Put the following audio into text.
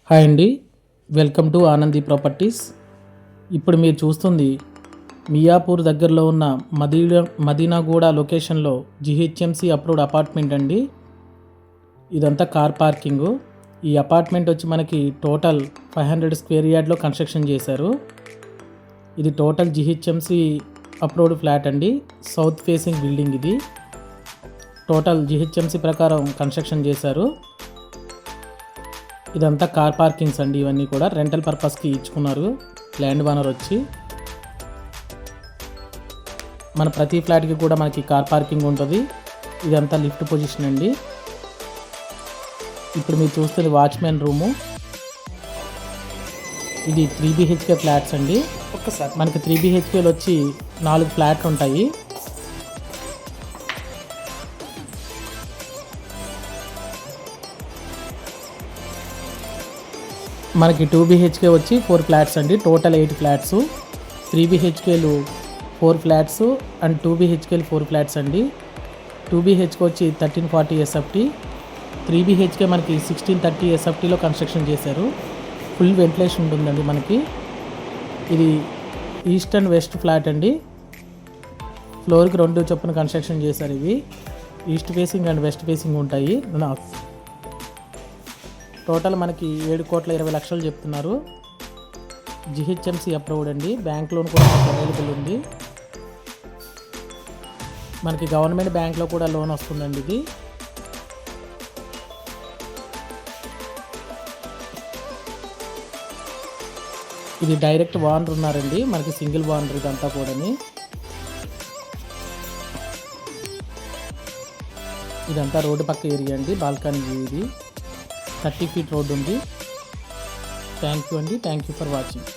Hi అండి, welcome to Anandi properties. ఇప్పుడు మీరు చూస్తుంది మియాపూర్ దగ్గరలో ఉన్న మదీనాగూడ లొకేషన్లో జిహెచ్ఎంసి అప్రూవ్డ్ అపార్ట్మెంట్ అండి. ఇదంతా కార్ పార్కింగు. ఈ అపార్ట్మెంట్ వచ్చి మనకి టోటల్ 500 స్క్వేర్ యార్డ్లో కన్స్ట్రక్షన్ చేశారు. ఇది టోటల్ జిహెచ్ఎంసి అప్రూవ్డ్ ఫ్లాట్ అండి. సౌత్ ఫేసింగ్ బిల్డింగ్ ఇది. టోటల్ జిహెచ్ఎంసి ప్రకారం కన్స్ట్రక్షన్ చేశారు. ఇదంతా కార్ పార్కింగ్స్ అండి. ఇవన్నీ కూడా రెంటల్ పర్పస్కి ఇచ్చుకున్నారు ల్యాండ్ ఓనర్ వచ్చి. మన ప్రతి ఫ్లాట్కి కూడా మనకి కార్ పార్కింగ్ ఉంటుంది. ఇదంతా లిఫ్ట్ పొజిషన్ అండి. ఇప్పుడు మీరు చూస్తుంది వాచ్మెన్ రూము. ఇది 3 BHK ఫ్లాట్స్ అండి. మనకి 3 BHKలు వచ్చి 4 ఫ్లాట్లు ఉంటాయి. మనకి 2 BHK వచ్చి 4 ఫ్లాట్స్ అండి. Total 8 flats. 3 BHKలు 4 flats and 2 BHKలు 4 flats అండి. 2 BHK వచ్చి 1340 SFT. 3 BHK మనకి 1630 SFTలో కన్స్ట్రక్షన్ చేశారు. ఫుల్ వెంటిలేషన్ ఉంటుందండి మనకి. ఇది ఈస్ట్ అండ్ వెస్ట్ ఫ్లాట్ అండి. ఫ్లోర్కి 2 చొప్పున కన్స్ట్రక్షన్ చేశారు. ఇవి east facing and west facing ఉంటాయి. టోటల్ మనకి 7,20,00,000 చెప్తున్నారు. జిహెచ్ఎంసి అప్రూవ్డ్ అండి. బ్యాంక్ లోన్ కూడా మనకి అవైలబుల్ ఉంది. మనకి గవర్నమెంట్ బ్యాంక్లో కూడా లోన్ వస్తుందండి. ఇది డైరెక్ట్ ఓనర్ ఉన్నారండి. మనకి సింగిల్ ఓనర్ ఇదంతా కూడా. ఇదంతా రోడ్డు పక్క ఏరియా అండి. బాల్కనీ ఇది 30 feet రోడ్డు ఉంది. థ్యాంక్ యూ అండి. Thank you for watching.